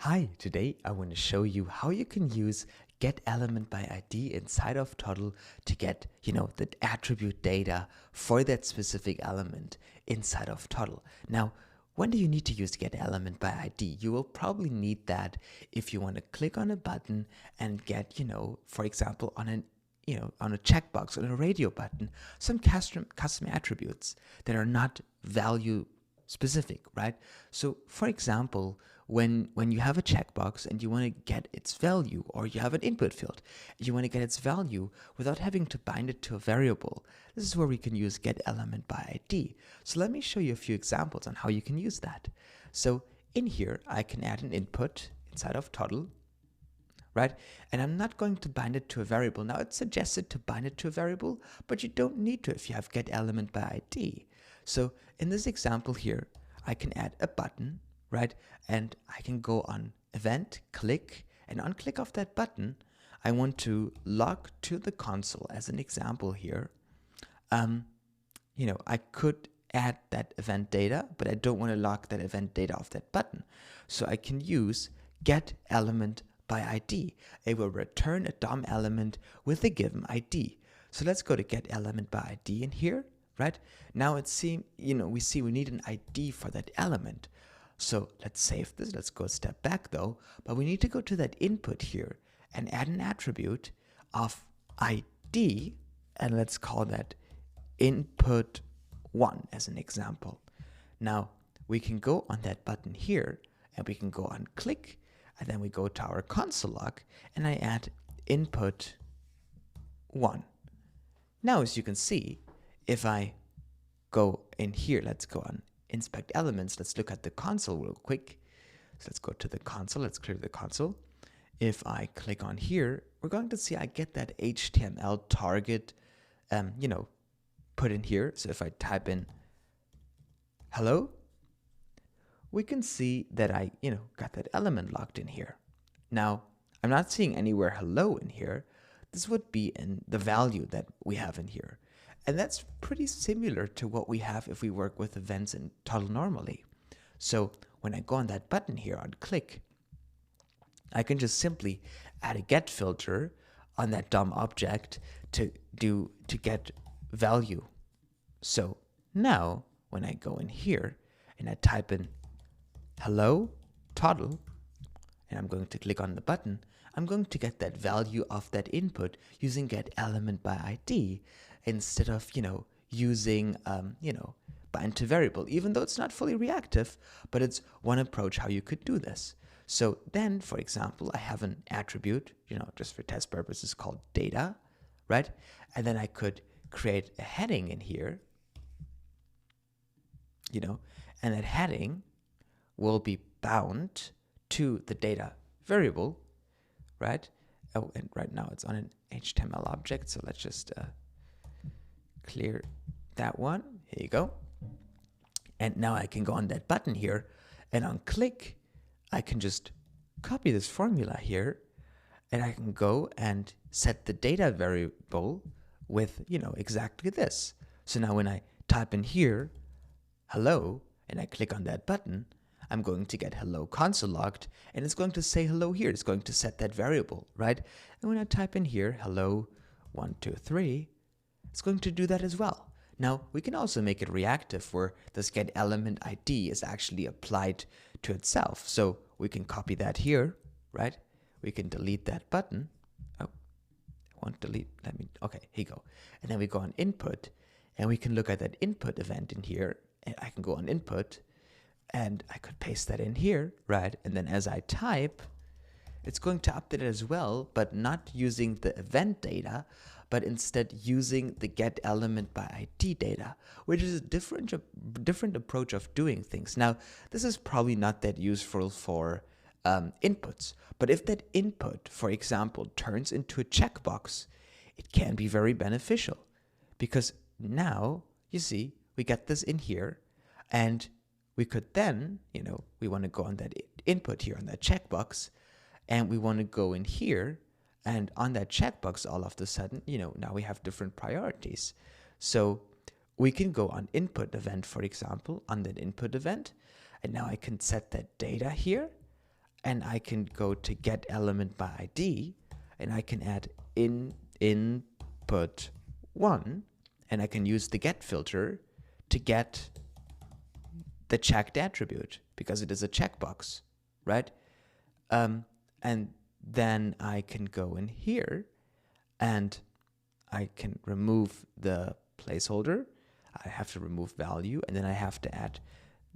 Hi, today I want to show you how you can use GetElementById inside of Toddle to get, the attribute data for that specific element inside of Toddle. Now, when do you need to use GetElementById? You will probably need that if you want to click on a button and get, for example, on a checkbox, on a radio button, some custom attributes that are not value specific, right? So for example, when you have a checkbox and you want to get its value, or you have an input field, you want to get its value without having to bind it to a variable, this is where we can use GetElementById. So let me show you a few examples on how you can use that. So in here, I can add an input inside of Toddle, right? And I'm not going to bind it to a variable. Now it's suggested to bind it to a variable, but you don't need to if you have GetElementById. So in this example here, I can add a button, right? And I can go on event, click, and on click of that button, I want to log to the console as an example here. I could add that event data, but I don't want to log that event data off that button. So I can use GetElementById. It will return a DOM element with a given ID. So let's go to GetElementById in here. Right? Now we see we need an ID for that element. So let's save this. Let's go a step back though. But we need to go to that input here and add an attribute of ID. And let's call that input1 as an example. Now we can go on that button here and we can go on click. And then we go to our console log and I add input1. Now, as you can see, if I go in here, let's go on inspect elements. Let's look at the console real quick. So let's go to the console. Let's clear the console. If I click on here, we're going to see I get that HTML target, put in here. So if I type in hello, we can see that I, got that element logged in here. Now, I'm not seeing anywhere hello in here. This would be in the value that we have in here. And that's pretty similar to what we have if we work with events in Toddle normally. So when I go on that button here on click, I can just simply add a get filter on that DOM object to get value. So now when I go in here and I type in hello Toddle, and I'm going to click on the button, I'm going to get that value of that input using GetElementById instead of, using, bind to variable, even though it's not fully reactive, but it's one approach how you could do this. So then, for example, I have an attribute, just for test purposes called data, right? And then I could create a heading in here, and that heading will be bound to the data variable, right? Oh, and right now it's on an HTML object, so let's just clear that one. Here you go. And now I can go on that button here, and on click, I can just copy this formula here, and I can go and set the data variable with, exactly this. So now when I type in here, hello, and I click on that button, I'm going to get hello console logged, and it's going to say hello here. It's going to set that variable, right? And when I type in here, hello 123, it's going to do that as well. Now, we can also make it reactive where this GetElementId is actually applied to itself. So we can copy that here, right? We can delete that button. Oh, I won't delete. Okay, here you go. And then we go on input, and we can look at that input event in here, and I can go on input, and I could paste that in here, right? And then as I type, it's going to update it as well, but not using the event data, but instead using the GetElementById data, which is a different approach of doing things. Now, this is probably not that useful for inputs, but if that input, for example, turns into a checkbox, it can be very beneficial, because now, you see, we get this in here, and we could then, we want to go on that input here on that checkbox, and we want to go in here, and on that checkbox, all of a sudden, now we have different priorities. So we can go on input event, for example, on that input event, and now I can set that data here, and I can go to GetElementById, and I can add input 1, and I can use the get filter to get the checked attribute because it is a checkbox, right? And then I can go in here and I can remove the placeholder. I have to remove value, and then I have to add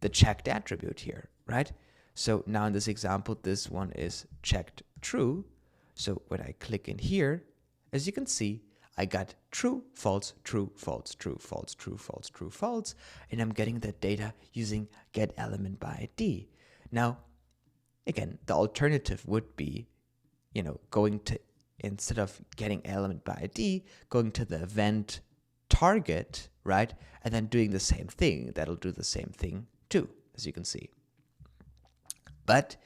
the checked attribute here, right? So now in this example, this one is checked true. So when I click in here, as you can see, I got true, false, true, false, true, false, true, false, true, false, and I'm getting that data using GetElementById. Now, again, the alternative would be, going to, instead of getting ElementById, going to the event target, right, and then doing the same thing. That'll do the same thing too, as you can see. But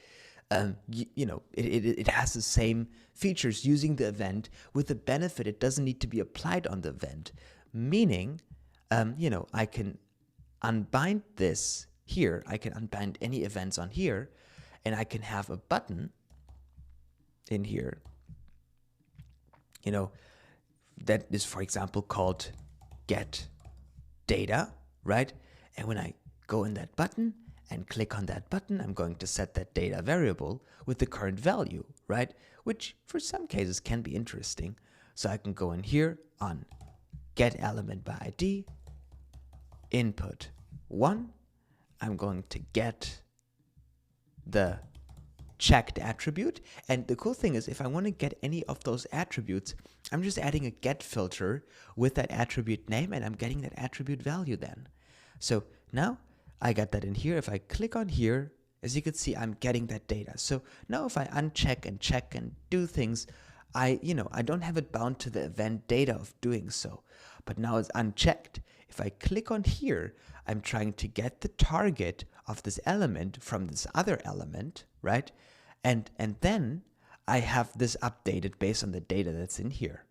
it has the same features using the event, with the benefit it doesn't need to be applied on the event. Meaning, I can unbind this here. I can unbind any events on here, and I can have a button in here, that is, for example, called Get Data, right? And when I go in that button and click on that button, I'm going to set that data variable with the current value, right? Which for some cases can be interesting. So I can go in here on GetElementById, input 1. I'm going to get the checked attribute. And the cool thing is, if I want to get any of those attributes, I'm just adding a get filter with that attribute name, and I'm getting that attribute value then. So now I got that in here. If I click on here, as you can see, I'm getting that data. So now if I uncheck and check and do things, I don't have it bound to the event data of doing so. But now it's unchecked. If I click on here, I'm trying to get the target of this element from this other element, right? And then I have this updated based on the data that's in here.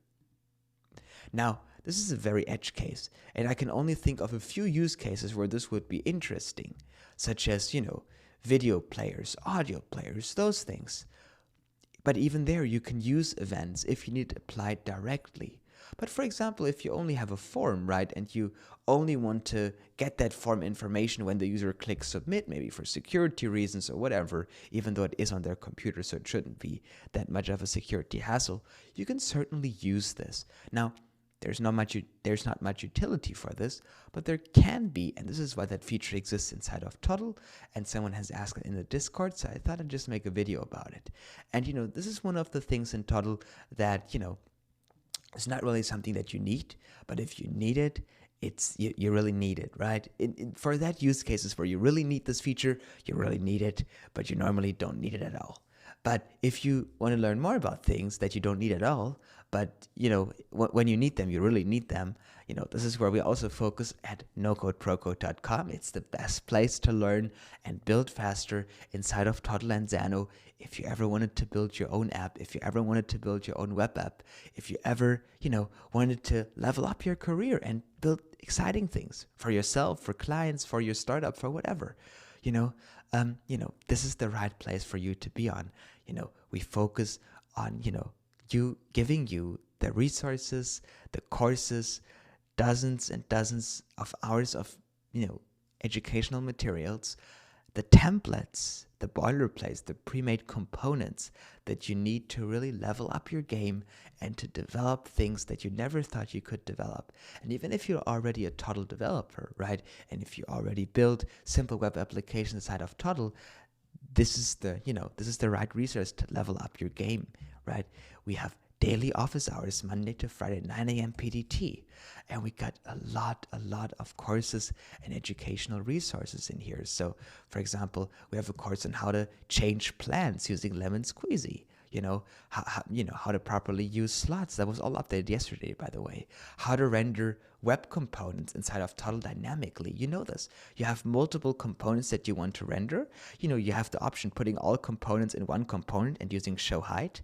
Now, this is a very edge case, and I can only think of a few use cases where this would be interesting, such as, video players, audio players, those things. But even there, you can use events if you need to apply it directly. But for example, if you only have a form, right, and you only want to get that form information when the user clicks submit, maybe for security reasons or whatever, even though it is on their computer, so it shouldn't be that much of a security hassle, you can certainly use this. Now, there's not much utility for this, but there can be, and this is why that feature exists inside of Toddle, and someone has asked it in the Discord, so I thought I'd just make a video about it. And this is one of the things in Toddle that, it's not really something that you need, but if you need it, you really need it, right? For that use cases where you really need this feature, you really need it, but you normally don't need it at all. But if you want to learn more about things that you don't need at all, but when you need them, you really need them, this is where we also focus at NocodeProCode.com. It's the best place to learn and build faster inside of Toddle and Xano. If you ever wanted to build your own app, if you ever wanted to build your own web app, if you ever, wanted to level up your career and build exciting things for yourself, for clients, for your startup, for whatever, this is the right place for you to be on. We focus on, giving you the resources, the courses, dozens and dozens of hours of, educational materials, the templates, the boilerplates, the pre-made components that you need to really level up your game and to develop things that you never thought you could develop. And even if you're already a Toddle developer, right? And if you already build simple web applications inside of Toddle, this is the right resource to level up your game, right? We have daily office hours, Monday to Friday, 9 a.m. PDT. And we got a lot of courses and educational resources in here. So, for example, we have a course on how to change plans using Lemon Squeezy. How to properly use slots. That was all updated yesterday, by the way. How to render web components inside of Toddle dynamically. You know this. You have multiple components that you want to render. You have the option putting all components in one component and using show height.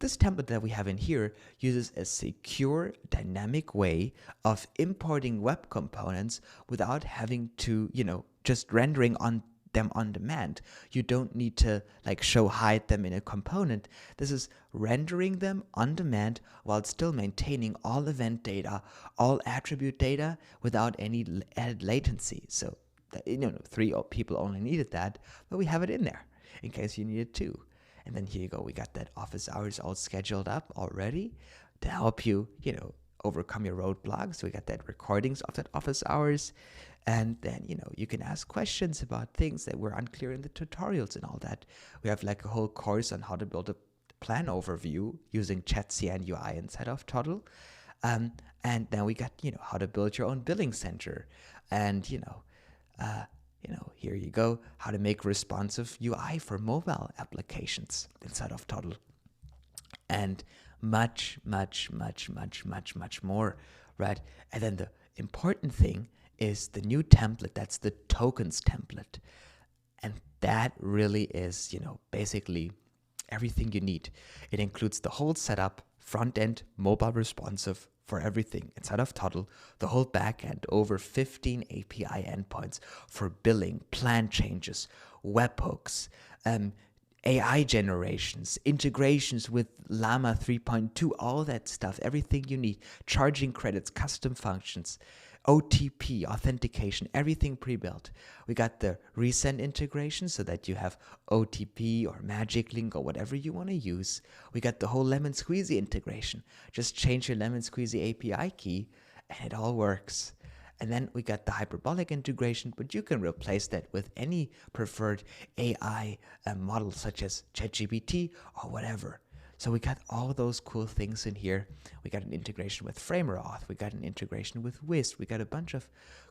This template that we have in here uses a secure, dynamic way of importing web components without having to, just rendering on them on demand. You don't need to like hide them in a component. This is rendering them on demand while still maintaining all event data, all attribute data without any added latency. So that, 3 people only needed that, but we have it in there in case you needed 2. And then here you go. We got that office hours all scheduled up already to help you, overcome your roadblocks. We got that recordings of that office hours. And then, you can ask questions about things that were unclear in the tutorials and all that. We have like a whole course on how to build a plan overview using ChatCN UI inside of Toddle. And then we got, how to build your own billing center. And, here you go, how to make responsive UI for mobile applications inside of Toddle. And much, much, much, much, much, much more, right? And then the important thing is the new template. That's the tokens template. And that really is, basically everything you need. It includes the whole setup, front-end, mobile responsive for everything inside of Toddle, the whole backend, over 15 API endpoints for billing, plan changes, webhooks, AI generations, integrations with Llama 3.2, all that stuff, everything you need, charging credits, custom functions, OTP, authentication, everything pre-built. We got the resend integration so that you have OTP or Magic Link or whatever you want to use. We got the whole Lemon Squeezy integration. Just change your Lemon Squeezy API key and it all works. And then we got the hyperbolic integration, but you can replace that with any preferred AI model such as ChatGPT or whatever. So we got all those cool things in here. We got an integration with FramerAuth. We got an integration with Whisk. We got a bunch of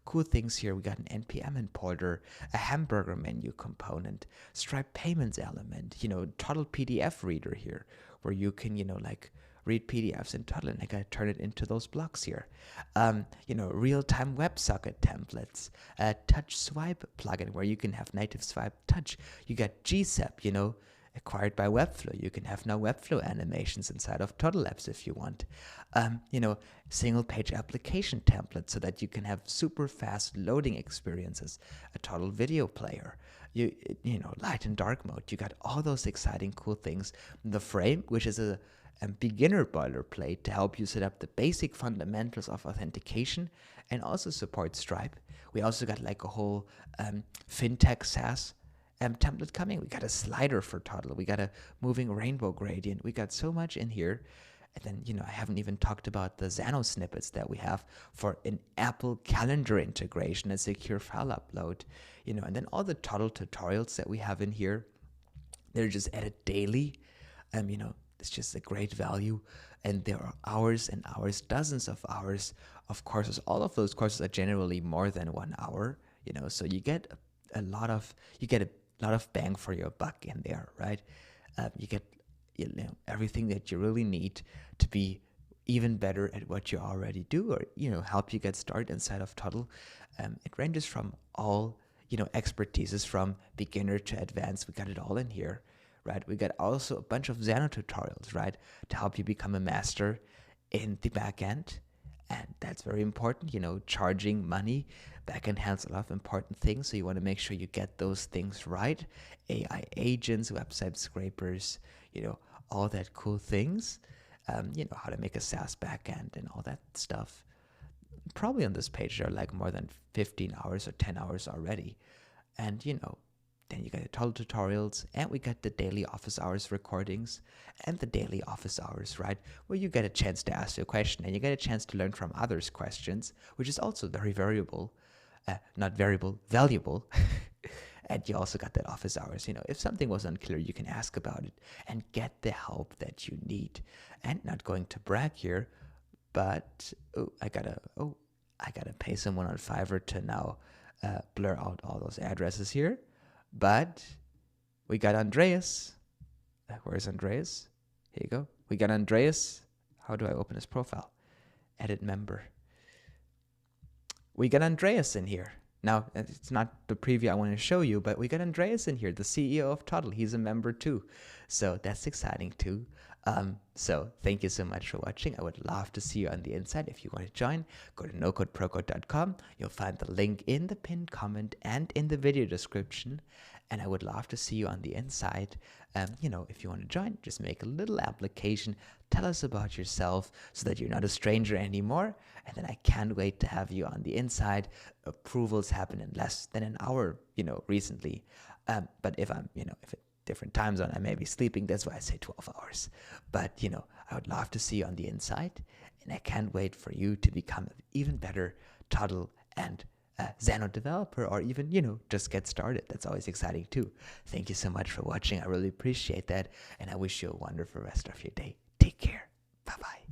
cool things here. We got an NPM importer, a hamburger menu component, Stripe payments element, Toddle PDF reader here, where you can, read PDFs in Toddle and I gotta turn it into those blocks here. Real-time WebSocket templates, a touch swipe plugin where you can have native swipe touch. You got GSEP, acquired by Webflow. You can have now Webflow animations inside of Toddle Apps if you want. Single page application templates so that you can have super fast loading experiences. A Toddle video player. Light and dark mode. You got all those exciting cool things. The frame, which is a beginner boilerplate to help you set up the basic fundamentals of authentication and also support Stripe. We also got like a whole fintech SaaS template coming. We got a slider for Toddle. We got a moving rainbow gradient. We got so much in here. And then, I haven't even talked about the Xano snippets that we have for an Apple Calendar integration, a secure file upload, and then all the Toddle tutorials that we have in here. They're just added daily. It's just a great value. And there are hours and hours, dozens of hours of courses. All of those courses are generally more than 1 hour, so you get a lot of bang for your buck in there, right? You get everything that you really need to be even better at what you already do, or help you get started inside of Toddle. It ranges from all expertises from beginner to advanced. We got it all in here, right? We got also a bunch of Xano tutorials, right, to help you become a master in the back end. And that's very important, charging money. Backend handles a lot of important things, so you want to make sure you get those things right. AI agents, website scrapers, all that cool things. How to make a SaaS backend and all that stuff. Probably on this page there are like more than 15 hours or 10 hours already. And, then you got the Toddle tutorials, and we got the daily office hours recordings and the daily office hours, right? Where you get a chance to ask your question and you get a chance to learn from others' questions, which is also very valuable. And you also got that office hours. If something was unclear, you can ask about it and get the help that you need. And not going to brag here, but I gotta pay someone on Fiverr to now blur out all those addresses here. But we got Andreas. Where's Andreas? Here you go. We got Andreas. How do I open his profile? Edit member. We got Andreas in here. Now, it's not the preview I want to show you, but we got Andreas in here, the CEO of Toddle. He's a member too. So that's exciting too. So thank you so much for watching. I would love to see you on the inside. If you want to join, go to NocodeProCode.com. You'll find the link in the pinned comment and in the video description. And I would love to see you on the inside. If you want to join, just make a little application. Tell us about yourself so that you're not a stranger anymore. And then I can't wait to have you on the inside. Approvals happen in less than an hour, recently. But if I'm, if it different time zone, I may be sleeping. That's why I say 12 hours. But, I would love to see you on the inside. And I can't wait for you to become an even better Toddle and Xano developer, or even, just get started. That's always exciting too. Thank you so much for watching. I really appreciate that. And I wish you a wonderful rest of your day. Take care. Bye-bye.